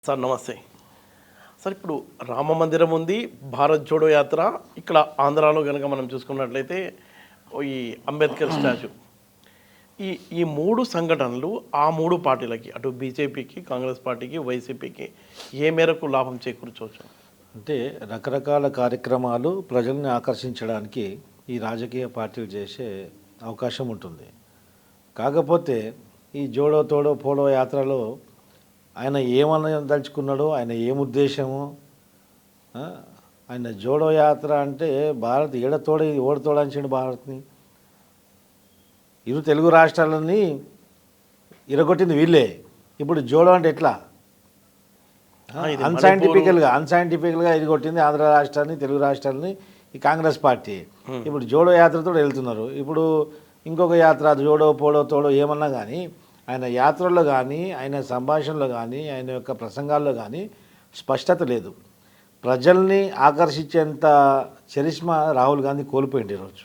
Sir నమస్తే. Sir ఇప్పుడు రామ మందిరం ఉంది, భారత్ జోడో యాత్ర, ఇక్కడ ఆంధ్రాలో కనుక మనం చూసుకున్నట్లయితే ఈ అంబేద్కర్ స్టాచ్యూ, ఈ ఈ మూడు సంఘటనలు ఆ మూడు పార్టీలకి, అటు బీజేపీకి, కాంగ్రెస్ పార్టీకి, వైసీపీకి ఏ మేరకు లాభం చేకూర్చవచ్చు? అంటే రకరకాల కార్యక్రమాలు ప్రజల్ని ఆకర్షించడానికి ఈ రాజకీయ పార్టీలు చేసే అవకాశం ఉంటుంది. కాకపోతే ఈ జోడో తోడో పోడో యాత్రలో ఆయన ఏమన్నా దలుచుకున్నాడో, ఆయన ఏం ఉద్దేశము, ఆయన జోడో యాత్ర అంటే భారత్ ఏడతోడ ఓడతోడంచాడు భారత్ని. ఇరు తెలుగు రాష్ట్రాలని ఇరగొట్టింది వీళ్ళే. ఇప్పుడు జోడో అంటే ఎట్లా అన్సైంటిఫికల్గా ఇరగొట్టింది ఆంధ్ర రాష్ట్రాన్ని, తెలుగు రాష్ట్రాలని ఈ కాంగ్రెస్ పార్టీ. ఇప్పుడు జోడో యాత్రతో వెళ్తున్నారు. ఇప్పుడు ఇంకొక యాత్ర జోడో పోడో తోడో ఏమన్నా కానీ ఆయన యాత్రల్లో కానీ, ఆయన సంభాషణలో కానీ, ఆయన యొక్క ప్రసంగాల్లో కానీ స్పష్టత లేదు. ప్రజల్ని ఆకర్షించేంత చరిష్మా రాహుల్ గాంధీ కోల్పోయింది ఈరోజు.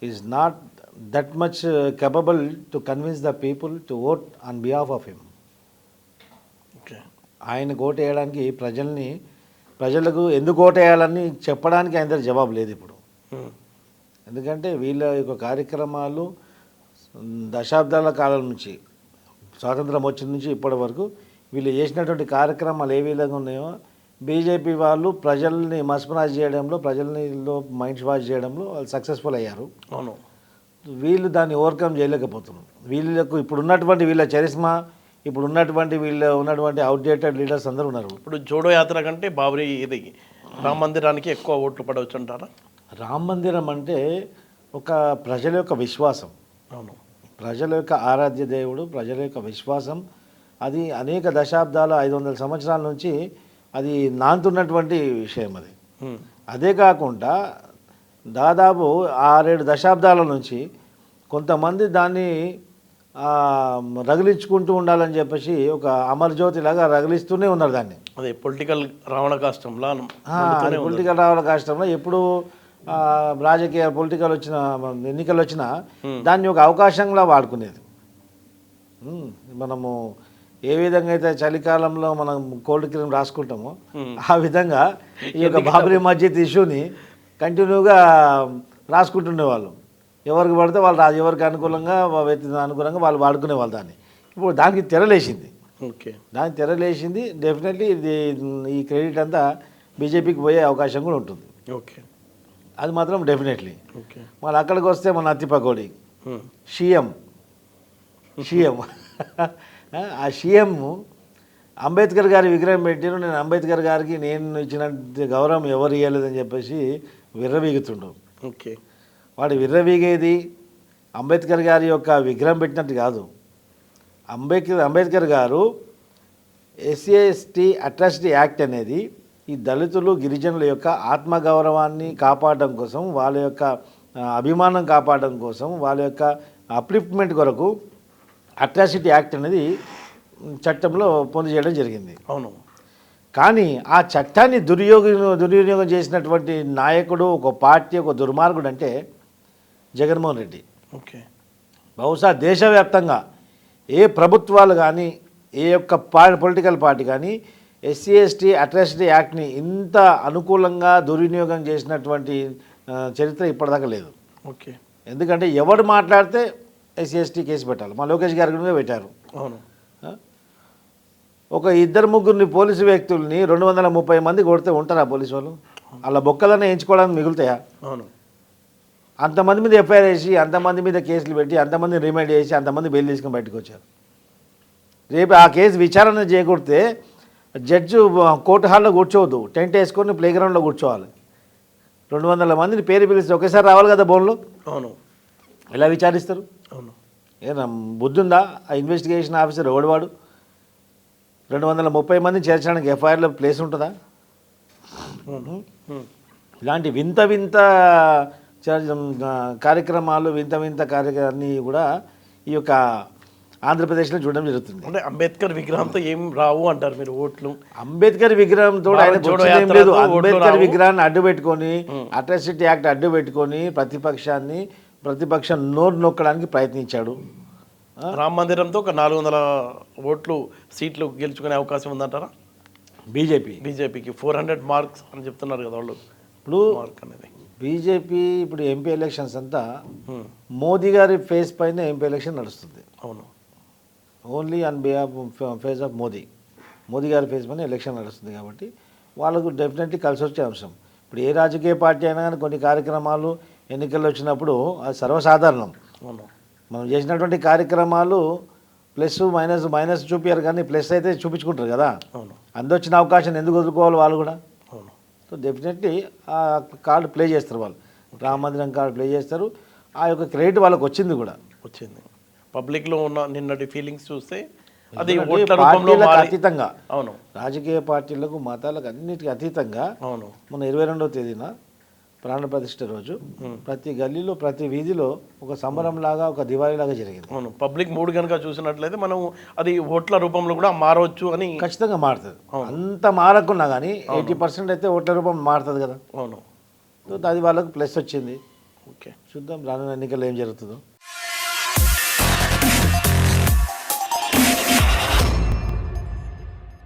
Is not that much capable to convince the people to vote on behalf of him. ఆయనకు ఓటు వేయడానికి ప్రజలకు ఎందుకు ఓటు వేయాలని చెప్పడానికి ఆయన దగ్గర జవాబు లేదు ఇప్పుడు. ఎందుకంటే వీళ్ళ యొక్క కార్యక్రమాలు దశాబ్దాల కాలం నుంచి, స్వాతంత్రం వచ్చిన నుంచి ఇప్పటి వరకు వీళ్ళు చేసినటువంటి కార్యక్రమాలు ఏ విధంగా ఉన్నాయో బీజేపీ వాళ్ళు ప్రజల్ని మస్మరైజ్ చేయడంలో, ప్రజల్లో మైండ్ వాష్ చేయడంలో వాళ్ళు సక్సెస్ఫుల్ అయ్యారు. అవును, వీళ్ళు దాన్ని ఓవర్కమ్ చేయలేకపోతున్నారు. వీళ్ళకు ఇప్పుడు ఉన్నటువంటి వీళ్ళ చరిస్మా, ఇప్పుడు ఉన్నటువంటి అవుట్డేటెడ్ లీడర్స్ అందరూ ఉన్నారు. ఇప్పుడు జోడో యాత్ర కంటే బాబరీ ఇది రామ మందిరానికి ఎక్కువ ఓట్లు పడవచ్చు అంటారా? రామ మందిరం అంటే ఒక ప్రజల యొక్క విశ్వాసం. అవును, ప్రజల యొక్క ఆరాధ్య దేవుడు, ప్రజల యొక్క విశ్వాసం. అది అనేక దశాబ్దాల 500 సంవత్సరాల నుంచి అది నాంతున్నటువంటి విషయం అది. అదే కాకుండా దాదాపు 6-7 దశాబ్దాల నుంచి కొంతమంది దాన్ని రగిలించుకుంటూ ఉండాలని చెప్పేసి ఒక అమరజ్యోతిలాగా రగిలిస్తూనే ఉన్నారు దాన్ని. అదే పొలిటికల్ రావణ కాష్టంలో ఎప్పుడు రాజకీయ ఎన్నికలు వచ్చినా దాన్ని ఒక అవకాశంగా వాడుకునేది. మనము ఏ విధంగా అయితే చలికాలంలో మనం కోల్డ్ క్రీమ్ రాసుకుంటామో ఆ విధంగా ఈ యొక్క బాబరీ మస్జిద్ ఇష్యూని కంటిన్యూగా రాసుకుంటుండేవాళ్ళు. ఎవరికి పడితే వాళ్ళు ఎవరికి అనుకూలంగా వాళ్ళు వాడుకునేవాళ్ళు దాన్ని. ఇప్పుడు దానికి తెరలేసింది. దానికి తెరలేసింది. డెఫినెట్లీ ఈ క్రెడిట్ అంతా బీజేపీకి పోయే అవకాశం కూడా ఉంటుంది. అది మాత్రం డెఫినెట్లీ. మళ్ళీ అక్కడికి వస్తే మన అత్తిపకోడి షిఎం ఆ షిఎం అంబేద్కర్ గారి విగ్రహం పెట్టిన, నేను అంబేద్కర్ గారికి నేను ఇచ్చినంత గౌరవం ఎవరు ఇవ్వలేదని చెప్పేసి విర్రవీగుతుండు. వాడు విర్రవీగేది అంబేద్కర్ గారి యొక్క విగ్రహం పెట్టినట్టు కాదు. అంబేద్కర్ గారు ఎస్సీ/ఎస్టీ అట్రాసిటీ యాక్ట్ అనేది ఈ దళితులు, గిరిజనుల యొక్క ఆత్మగౌరవాన్ని కాపాడడం కోసం, వాళ్ళ యొక్క అభిమానం కాపాడడం కోసం, వాళ్ళ యొక్క అప్లిఫ్ట్మెంట్ కొరకు అట్రాసిటీ యాక్ట్ అనేది చట్టంలో పొందు చేయడం జరిగింది. అవును, కానీ ఆ చట్టాన్ని దుర్వినియోగం చేసినటువంటి నాయకుడు, ఒక పార్టీ, ఒక దుర్మార్గుడు అంటే జగన్మోహన్ రెడ్డి. బహుశా దేశవ్యాప్తంగా ఏ ప్రభుత్వాలు కానీ, ఏ యొక్క పొలిటికల్ పార్టీ కానీ ఎస్సీ/ఎస్టీ అట్రాసిటీ యాక్ట్ని ఇంత అనుకూలంగా దుర్వినియోగం చేసినటువంటి చరిత్ర ఇప్పటిదాకా లేదు. ఎందుకంటే ఎవడు మాట్లాడితే ఎస్సీ/ఎస్టీ కేసు పెట్టాలి. మా లోకేష్ గారి కూడా పెట్టారు. అవును, ఒక 2-3 పోలీసు వ్యక్తుల్ని 230 మంది కొడితే ఉంటారా పోలీసు వాళ్ళు? అలా బొక్కలన్నీ వేయించుకోవడానికి మిగులుతాయా? అవును, అంతమంది మీద ఎఫ్ఐఆర్ వేసి, అంతమంది మీద కేసులు పెట్టి, అంతమంది రిమైండ్ చేసి, అంతమంది బెయిల్ తీసుకుని బయటకు వచ్చారు. రేపు ఆ కేసు విచారణ చేయకూడితే జడ్జి కోర్టు హాల్లో కూర్చోవద్దు, టెంట్ వేసుకొని ప్లే గ్రౌండ్లో కూర్చోవాలి. 200 మందిని పేరు పిలిస్తే ఒకేసారి రావాలి కదా బోన్లో. అవును, ఎలా విచారిస్తారు? అవును, ఏనా బుద్ధి ఉందా? ఆ ఇన్వెస్టిగేషన్ ఆఫీసర్ ఎవడవాడు? 230 మందిని చేర్చడానికి ఎఫ్ఐఆర్లో ప్లేస్ ఉంటుందా? ఇలాంటి వింత కార్యక్రమాలు, వింత కార్యక్రమాన్ని కూడా ఈ యొక్క ఆంధ్రప్రదేశ్లో చూడడం జరుగుతుంది. అంటే అంబేద్కర్ విగ్రహంతో ఏం రావు అంటారు మీరు ఓట్లు? అంబేద్కర్ విగ్రహంతో ఆయన ఏం లేదు. అంబేద్కర్ విగ్రహాన్ని అడ్డు పెట్టుకొని, అట్రాసిటీ యాక్ట్ అడ్డు పెట్టుకొని ప్రతిపక్షం నోరు నొక్కడానికి ప్రయత్నించాడు. రామ మందిరంతో ఒక 400 ఓట్లు సీట్లు గెలుచుకునే అవకాశం ఉందంటారా బీజేపీకి 400 మార్క్స్ అని చెప్తున్నారు కదా వాళ్ళు ఇప్పుడు మార్క్ అనేది బీజేపీ ఇప్పుడు ఎంపీ ఎలక్షన్స్ అంతా హ్మ్. మోదీ గారి ఫేస్ పైన ఎంపీ ఎలక్షన్ నడుస్తుంది. అవును only on behalf face of Modi గారి ఫేస్ పైన ఎలక్షన్ నడుస్తుంది కాబట్టి వాళ్ళకు డెఫినెట్లీ కలిసి వచ్చే అంశం. ఇప్పుడు ఏ రాజకీయ పార్టీ అయినా కానీ కొన్ని కార్యక్రమాలు ఎన్నికల్లో వచ్చినప్పుడు అది సర్వసాధారణం. అవును మనం చేసినటువంటి కార్యక్రమాలు ప్లస్ మైనస్ చూపించారు కానీ ప్లస్ అయితే చూపించుకుంటారు కదా. అవును అందొచ్చిన అవకాశాన్ని ఎందుకు వదులుకోవాలి వాళ్ళు కూడా. అవును సో డెఫినెట్లీ ఆ కార్డు ప్లే చేస్తారు వాళ్ళు. రామ మందిరం కార్డు ప్లే చేస్తారు. ఆ యొక్క క్రెడిట్ వాళ్ళకి వచ్చింది కూడా. వచ్చింది పబ్లిక్లో ఉన్న నిన్నటి ఫీలింగ్స్ చూస్తే అది ఎందుకంటే ఓట్ల రూపంలో పార్టీలకు మారి అతీతంగా అవును రాజకీయ పార్టీలకు మతాలకు అన్నిటికీ అతీతంగా అవును మన 22వ తేదీన ప్రాణ ప్రతిష్ఠ రోజు ప్రతి గల్లీలో ప్రతి వీధిలో ఒక సంబరంలాగా ఒక దివాళీలాగా జరిగింది. అవును పబ్లిక్ మూడ్ కనుక చూసినట్లయితే మనం అది ఓట్ల రూపంలో కూడా మారవచ్చు అని ఖచ్చితంగా మారుతుంది. అంత మారకున్నా కానీ 80% అయితే ఓట్ల రూపం మారుతుంది కదా. అవును సో అది వాళ్ళకు ప్లస్ వచ్చింది. ఓకే చూద్దాం రానున్న ఎన్నికల్లో ఏం జరుగుతుందో.